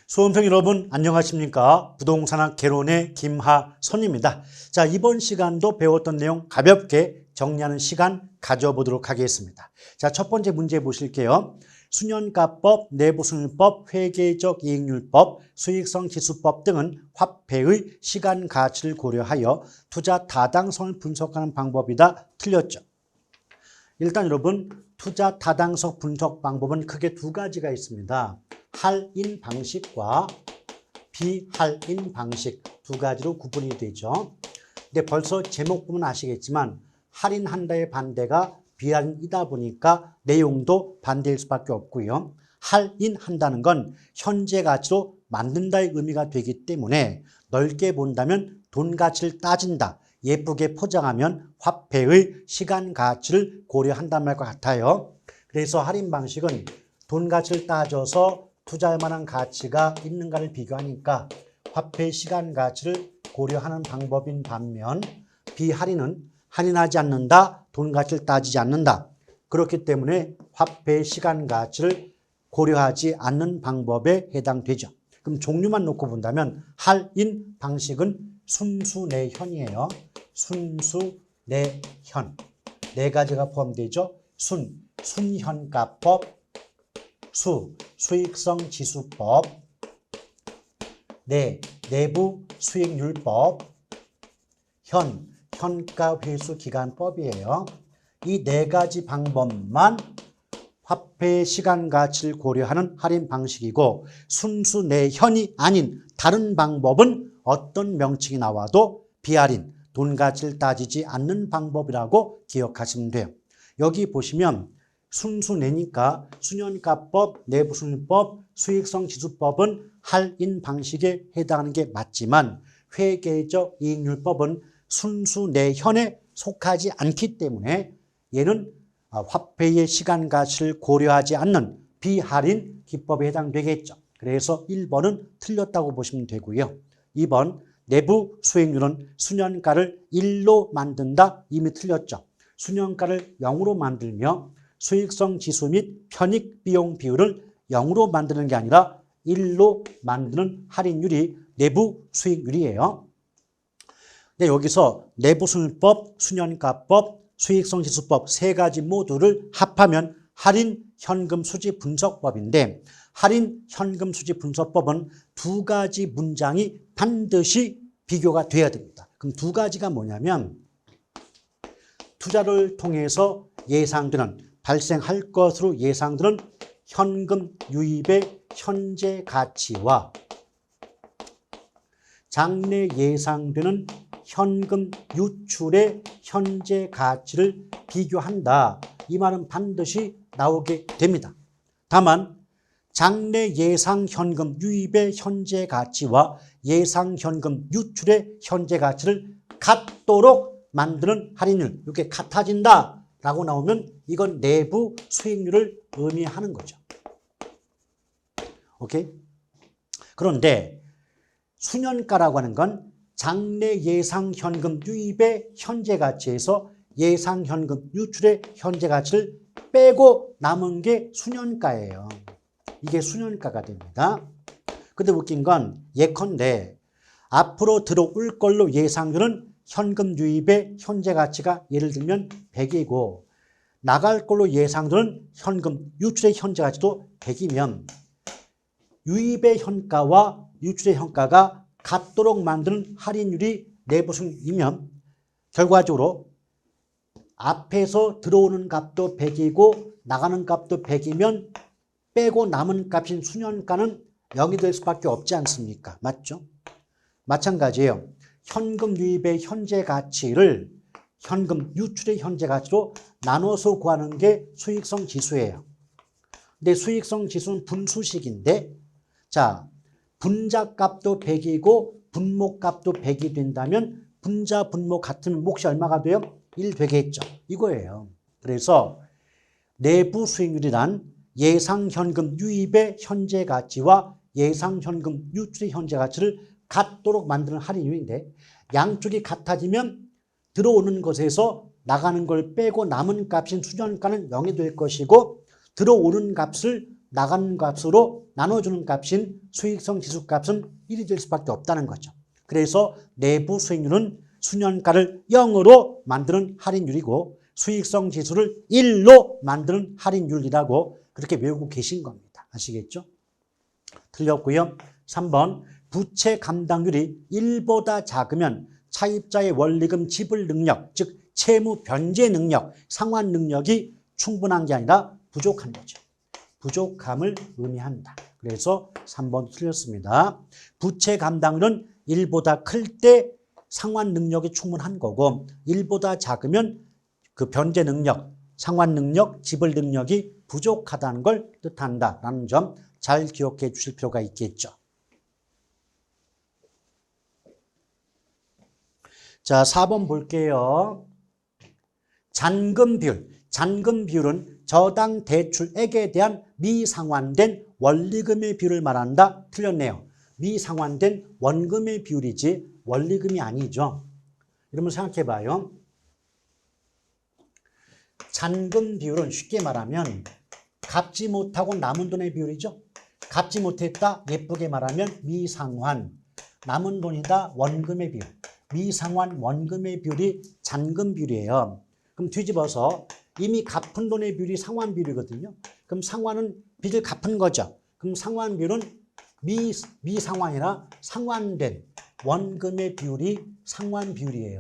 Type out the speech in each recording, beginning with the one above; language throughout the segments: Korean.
수험생 여러분 안녕하십니까? 부동산학 개론의 김하선입니다. 자, 이번 시간도 배웠던 내용 가볍게 정리하는 시간 가져보도록 하겠습니다. 자, 첫 번째 문제 보실게요. 수년가법, 내부수익법, 회계적 이익률법, 수익성 지수법 등은 화폐의 시간 가치를 고려하여 투자 타당성을 분석하는 방법이다. 틀렸죠? 일단 여러분, 투자 타당성 분석 방법은 크게 두 가지가 있습니다. 할인 방식과 비할인 방식 두 가지로 구분이 되죠. 근데 벌써 제목 보면 아시겠지만 할인한다의 반대가 비할인이다 보니까 내용도 반대일 수밖에 없고요. 할인한다는 건 현재 가치로 만든다의 의미가 되기 때문에 넓게 본다면 돈 가치를 따진다. 예쁘게 포장하면 화폐의 시간 가치를 고려한단 말과 같아요. 그래서 할인 방식은 돈 가치를 따져서 투자할 만한 가치가 있는가를 비교하니까 화폐의 시간 가치를 고려하는 방법인 반면 비할인은 할인하지 않는다, 돈 가치를 따지지 않는다. 그렇기 때문에 화폐의 시간 가치를 고려하지 않는 방법에 해당되죠. 그럼 종류만 놓고 본다면 할인 방식은 순수내현이에요. 순수내현. 네 가지가 포함되죠. 순현가법, 수익성 지수법, 내부 수익률법, 현가회수기간법이에요. 이 네 가지 방법만 화폐의 시간 가치를 고려하는 할인 방식이고 순수 내현이 아닌 다른 방법은 어떤 명칭이 나와도 비할인, 돈 가치를 따지지 않는 방법이라고 기억하시면 돼요. 여기 보시면 순수내니까 수년가법, 내부수익법, 수익성 지수법은 할인 방식에 해당하는 게 맞지만 회계적 이익률법은 순수내현에 속하지 않기 때문에 얘는 화폐의 시간 가치를 고려하지 않는 비할인 기법에 해당되겠죠. 그래서 1번은 틀렸다고 보시면 되고요. 2번 내부 수익률은 수년가를 1로 만든다. 이미 틀렸죠. 수년가를 0으로 만들며 수익성 지수 및 편익비용 비율을 0으로 만드는 게 아니라 1로 만드는 할인율이 내부 수익률이에요. 근데 여기서 내부수익법, 수년가법, 수익성 지수법 세 가지 모두를 합하면 할인 현금 수지 분석법인데 할인 현금 수지 분석법은 두 가지 문장이 반드시 비교가 돼야 됩니다. 그럼 두 가지가 뭐냐면 투자를 통해서 예상되는 발생할 것으로 예상되는 현금 유입의 현재 가치와 장래 예상되는 현금 유출의 현재 가치를 비교한다. 이 말은 반드시 나오게 됩니다. 다만 장래 예상 현금 유입의 현재 가치와 예상 현금 유출의 현재 가치를 같도록 만드는 할인율, 이렇게 같아진다 라고 나오면 이건 내부 수익률을 의미하는 거죠. 오케이? 그런데 수년가라고 하는 건 장래 예상 현금 유입의 현재 가치에서 예상 현금 유출의 현재 가치를 빼고 남은 게 수년가예요. 이게 수년가가 됩니다. 근데 웃긴 건 예컨대 앞으로 들어올 걸로 예상되는 현금 유입의 현재 가치가 예를 들면 100이고 나갈 걸로 예상되는 현금 유출의 현재 가치도 100이면 유입의 현가와 유출의 현가가 같도록 만드는 할인율이 내부수익이면 결과적으로 앞에서 들어오는 값도 100이고 나가는 값도 100이면 빼고 남은 값인 수년가는 0이 될 수밖에 없지 않습니까? 맞죠? 마찬가지예요. 현금 유입의 현재 가치를 현금 유출의 현재 가치로 나눠서 구하는 게 수익성 지수예요. 근데 수익성 지수는 분수식인데 자, 분자값도 100이고 분모값도 100이 된다면 분자 분모 같으면 몫이 얼마가 돼요? 1 되겠죠. 이거예요. 그래서 내부 수익률이란 예상 현금 유입의 현재 가치와 예상 현금 유출의 현재 가치를 같도록 만드는 할인율인데 양쪽이 같아지면 들어오는 것에서 나가는 걸 빼고 남은 값인 수년가는 0이 될 것이고 들어오는 값을 나간 값으로 나눠주는 값인 수익성 지수값은 1이 될 수밖에 없다는 거죠. 그래서 내부 수익률은 수년가를 0으로 만드는 할인율이고 수익성 지수를 1로 만드는 할인율이라고 그렇게 외우고 계신 겁니다. 아시겠죠? 틀렸고요. 3번 부채 감당률이 1보다 작으면 차입자의 원리금 지불 능력, 즉 채무 변제 능력, 상환 능력이 충분한 게 아니라 부족한 거죠. 부족함을 의미한다. 그래서 3번 틀렸습니다. 부채 감당률은 1보다 클 때 상환 능력이 충분한 거고 1보다 작으면 그 변제 능력, 상환 능력, 지불 능력이 부족하다는 걸 뜻한다라는 점 잘 기억해 주실 필요가 있겠죠. 자, 4번 볼게요. 잔금 비율. 잔금 비율은 저당 대출액에 대한 미상환된 원리금의 비율을 말한다. 틀렸네요. 미상환된 원금의 비율이지 원리금이 아니죠. 여러분 생각해 봐요. 잔금 비율은 쉽게 말하면 갚지 못하고 남은 돈의 비율이죠. 갚지 못했다, 예쁘게 말하면 미상환. 남은 돈이다, 원금의 비율. 미상환 원금의 비율이 잔금 비율이에요. 그럼 뒤집어서 이미 갚은 돈의 비율이 상환 비율이거든요. 그럼 상환은 빚을 갚은 거죠. 그럼 상환 비율은 미상환이나 상환된 원금의 비율이 상환 비율이에요.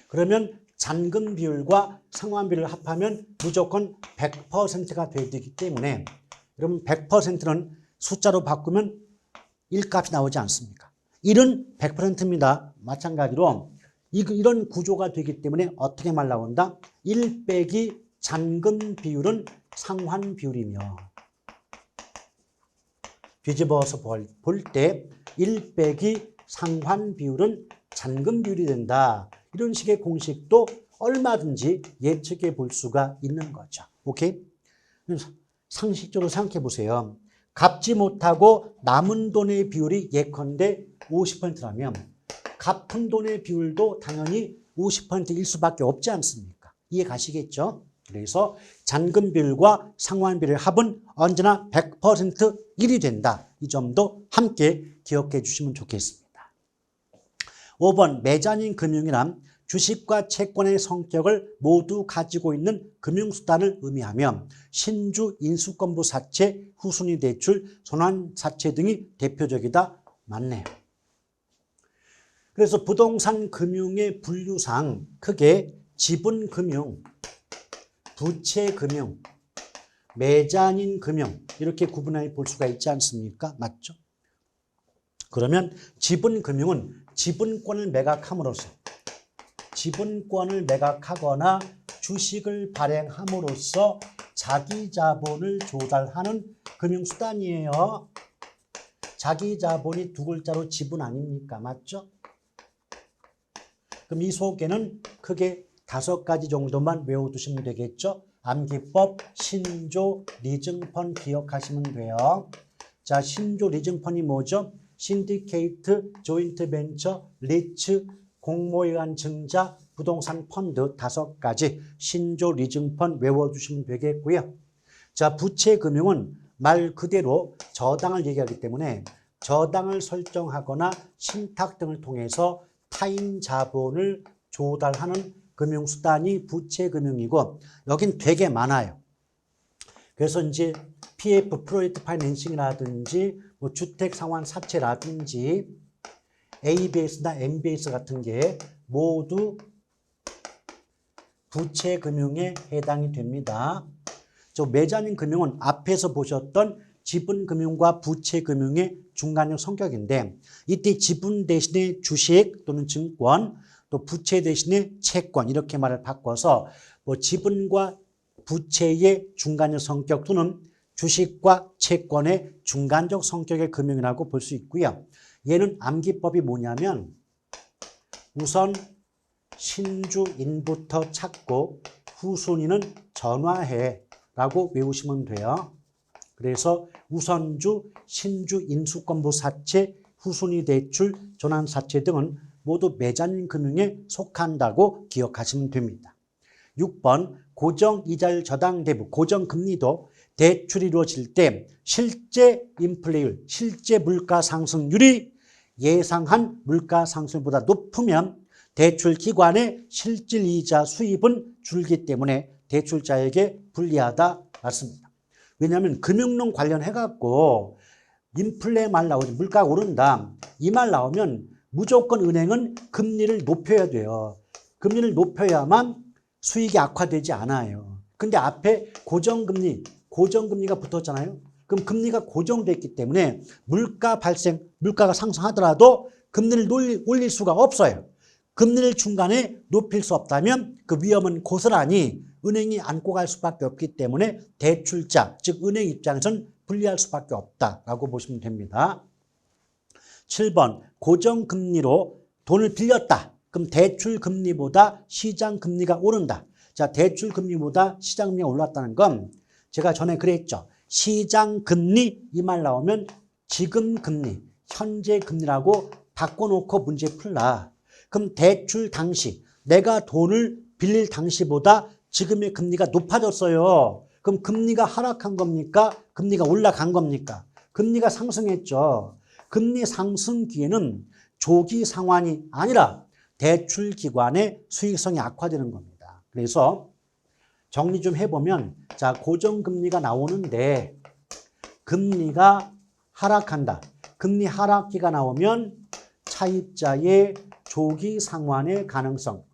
그러면 잔금 비율과 상환 비율을 합하면 무조건 100%가 돼야 되기 때문에 여러분 100%는 숫자로 바꾸면 1값이 나오지 않습니까? 1은 100%입니다. 마찬가지로 이런 구조가 되기 때문에 어떻게 말 나온다? 1 빼기 잔금 비율은 상환 비율이며 뒤집어서 볼 때 1 빼기 상환 비율은 잔금 비율이 된다. 이런 식의 공식도 얼마든지 예측해 볼 수가 있는 거죠. 오케이? 상식적으로 생각해 보세요. 갚지 못하고 남은 돈의 비율이 예컨대 50%라면 갚은 돈의 비율도 당연히 50%일 수밖에 없지 않습니까? 이해 가시겠죠? 그래서 잔금 비율과 상환 비율의 합은 언제나 100% 1이 된다. 이 점도 함께 기억해 주시면 좋겠습니다. 5번 매자닌 금융이란 주식과 채권의 성격을 모두 가지고 있는 금융수단을 의미하며 신주, 인수권부 사채, 후순위 대출, 손환 사채 등이 대표적이다. 맞네요. 그래서 부동산 금융의 분류상 크게 지분금융, 부채금융, 매자닌 금융 이렇게 구분해 볼 수가 있지 않습니까? 맞죠? 그러면 지분금융은 지분권을 매각함으로써 지분권을 매각하거나 주식을 발행함으로써 자기 자본을 조달하는 금융수단이에요. 자기 자본이 두 글자로 지분 아닙니까? 맞죠? 그럼 이 속에는 크게 5가지 정도만 외워두시면 되겠죠? 암기법, 신조, 리증펀 기억하시면 돼요. 자, 신조, 리증펀이 뭐죠? 신디케이트, 조인트 벤처, 리츠, 공모에 의한 증자, 부동산 펀드 5가지 신조, 리증펀 외워주시면 되겠고요. 자, 부채금융은 말 그대로 저당을 얘기하기 때문에 저당을 설정하거나 신탁 등을 통해서 타인 자본을 조달하는 금융수단이 부채금융이고 여긴 되게 많아요. 그래서 이제 PF, 프로젝트 파이낸싱이라든지 뭐 주택상환 사채라든지 ABS나 MBS 같은 게 모두 부채금융에 해당이 됩니다. 저 매자닌 금융은 앞에서 보셨던 지분금융과 부채금융의 중간형 성격인데 이때 지분 대신에 주식 또는 증권 또 부채 대신에 채권 이렇게 말을 바꿔서 뭐 지분과 부채의 중간형 성격 또는 주식과 채권의 중간적 성격의 금융이라고 볼 수 있고요. 얘는 암기법이 뭐냐면 우선 신주인부터 찾고 후순위는 전화해라고 외우시면 돼요. 그래서 우선주, 신주, 인수권부 사채, 후순위 대출, 전환 사채 등은 모두 매자닌 금융에 속한다고 기억하시면 됩니다. 6번 고정이자율 저당 대부, 고정금리도 대출이 이루어질 때 실제 인플레이율, 실제 물가 상승률이 예상한 물가 상승률보다 높으면 대출 기관의 실질 이자 수입은 줄기 때문에 대출자에게 불리하다 맞습니다. 왜냐하면 금융론 관련해갖고 인플레 말 나오죠. 물가가 오른다. 이 말 나오면 무조건 은행은 금리를 높여야 돼요. 금리를 높여야만 수익이 악화되지 않아요. 근데 앞에 고정금리가 붙었잖아요. 그럼 금리가 고정됐기 때문에 물가가 상승하더라도 금리를 올릴 수가 없어요. 금리를 중간에 높일 수 없다면 그 위험은 고스란히 은행이 안고 갈 수밖에 없기 때문에 대출자, 즉 은행 입장에서는 불리할 수밖에 없다라고 보시면 됩니다. 7번 고정금리로 돈을 빌렸다. 그럼 대출금리보다 시장금리가 오른다. 자, 대출금리보다 시장금리가 올랐다는 건 제가 전에 그랬죠. 시장금리 이 말 나오면 지금금리, 현재금리라고 바꿔놓고 문제 풀라. 그럼 대출 당시 내가 돈을 빌릴 당시보다 지금의 금리가 높아졌어요. 그럼 금리가 하락한 겁니까? 금리가 올라간 겁니까? 금리가 상승했죠. 금리 상승기에는 조기 상환이 아니라 대출 기관의 수익성이 악화되는 겁니다. 그래서 정리 좀 해보면 자, 고정금리가 나오는데 금리가 하락한다. 금리 하락기가 나오면 차입자의 조기 상환의 가능성,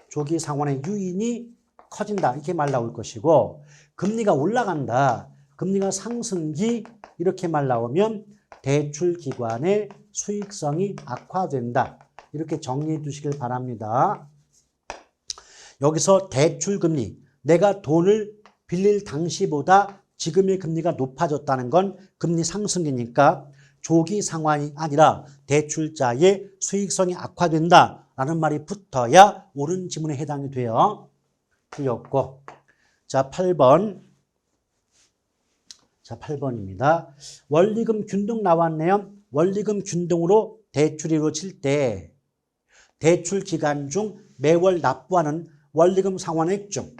조기 상환의 유인이 커진다. 이렇게 말 나올 것이고 금리가 올라간다. 금리가 상승기 이렇게 말 나오면 대출 기관의 수익성이 악화된다. 이렇게 정리해 두시길 바랍니다. 여기서 대출금리, 내가 돈을 빌릴 당시보다 지금의 금리가 높아졌다는 건 금리 상승이니까 조기 상환이 아니라 대출자의 수익성이 악화된다라는 말이 붙어야 옳은 지문에 해당이 돼요. 틀렸고. 자, 8번. 자, 8번입니다. 원리금 균등 나왔네요. 원리금 균등으로 대출이 이루어질 때 대출 기간 중 매월 납부하는 원리금 상환액 중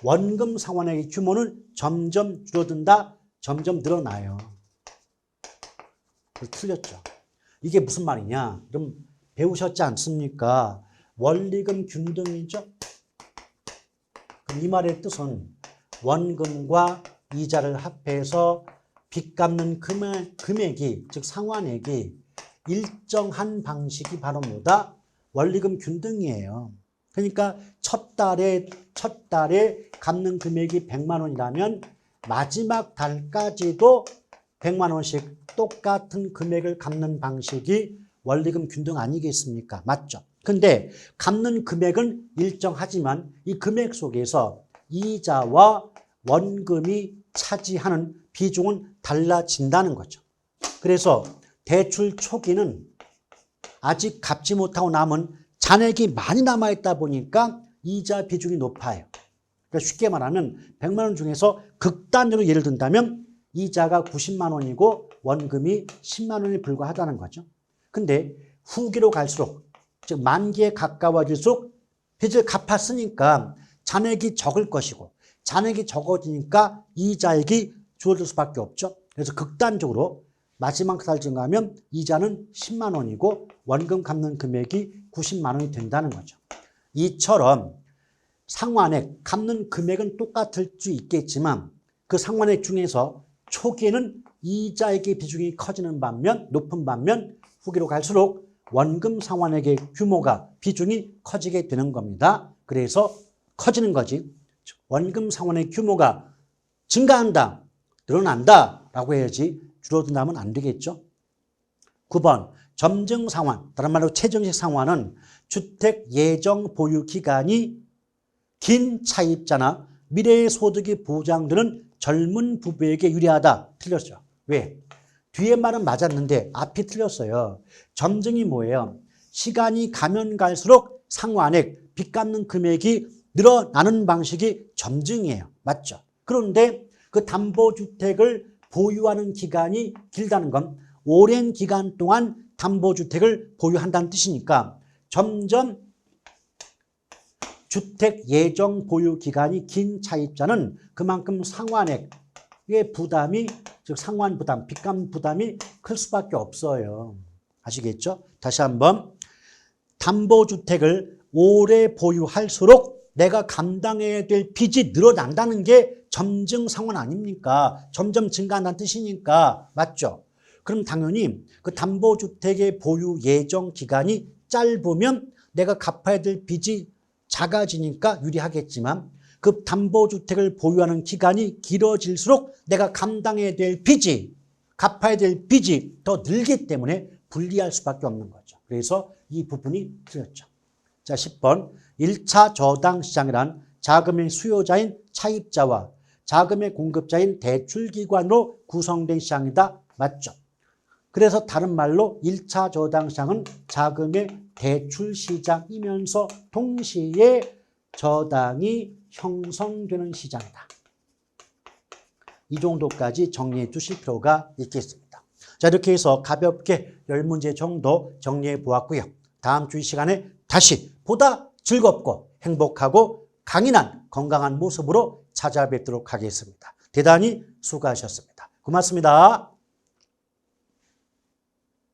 원금 상환액의 규모는 점점 줄어든다, 점점 늘어나요. 틀렸죠. 이게 무슨 말이냐? 그럼 배우셨지 않습니까? 원리금 균등이죠. 그럼 이 말의 뜻은 원금과 이자를 합해서 빚 갚는 금액이, 즉 상환액이 일정한 방식이 바로 뭐다? 원리금 균등이에요. 그러니까 첫 달에 갚는 금액이 100만 원이라면 마지막 달까지도 100만 원씩 똑같은 금액을 갚는 방식이 원리금 균등 아니겠습니까? 맞죠? 근데 갚는 금액은 일정하지만 이 금액 속에서 이자와 원금이 차지하는 비중은 달라진다는 거죠. 그래서 대출 초기는 아직 갚지 못하고 남은 잔액이 많이 남아있다 보니까 이자 비중이 높아요. 그러니까 쉽게 말하면 100만 원 중에서 극단적으로 예를 든다면 이자가 90만 원이고 원금이 10만 원에 불과하다는 거죠. 근데 후기로 갈수록, 즉 만기에 가까워질수록 빚을 갚았으니까 잔액이 적을 것이고 잔액이 적어지니까 이자액이 줄어들 수밖에 없죠. 그래서 극단적으로 마지막 달쯤 가면 이자는 10만 원이고 원금 갚는 금액이 90만 원이 된다는 거죠. 이처럼 상환액, 갚는 금액은 똑같을 수 있겠지만 그 상환액 중에서 초기에는 이자액의 비중이 커지는 반면, 높은 반면 후기로 갈수록 원금 상환액의 규모가, 비중이 커지게 되는 겁니다. 그래서 커지는 거지. 원금 상환의 규모가 증가한다, 늘어난다 라고 해야지 줄어든다면 안 되겠죠. 9번 점증 상환, 다른 말로 최정식 상환은 주택 예정 보유 기간이 긴 차입자나 미래의 소득이 보장되는 젊은 부부에게 유리하다. 틀렸죠. 왜? 뒤에 말은 맞았는데 앞이 틀렸어요. 점증이 뭐예요? 시간이 가면 갈수록 상환액, 빚 갚는 금액이 늘어나는 방식이 점증이에요. 맞죠? 그런데 그 담보주택을 보유하는 기간이 길다는 건 오랜 기간 동안 담보주택을 보유한다는 뜻이니까 점점 주택 예정 보유 기간이 긴 차입자는 그만큼 상환액, 부담이, 즉 상환 부담, 빚감 부담이 클 수밖에 없어요. 아시겠죠? 다시 한번, 담보주택을 오래 보유할수록 내가 감당해야 될 빚이 늘어난다는 게 점증 상환 아닙니까? 점점 증가한다는 뜻이니까. 맞죠? 그럼 당연히 그 담보주택의 보유 예정 기간이 짧으면 내가 갚아야 될 빚이 작아지니까 유리하겠지만, 그 담보주택을 보유하는 기간이 길어질수록 내가 감당해야 될 빚이, 갚아야 될 빚이 더 늘기 때문에 불리할 수밖에 없는 거죠. 그래서 이 부분이 틀렸죠. 자, 10번. 1차 저당시장이란 자금의 수요자인 차입자와 자금의 공급자인 대출기관으로 구성된 시장이다. 맞죠? 그래서 다른 말로 1차 저당시장은 자금의 대출시장이면서 동시에 저당이 형성되는 시장이다. 이 정도까지 정리해 주실 필요가 있겠습니다. 자, 이렇게 해서 가볍게 10문제 정도 정리해 보았고요. 다음 주 이 시간에 다시 보다 즐겁고 행복하고 강인한 건강한 모습으로 찾아뵙도록 하겠습니다. 대단히 수고하셨습니다. 고맙습니다.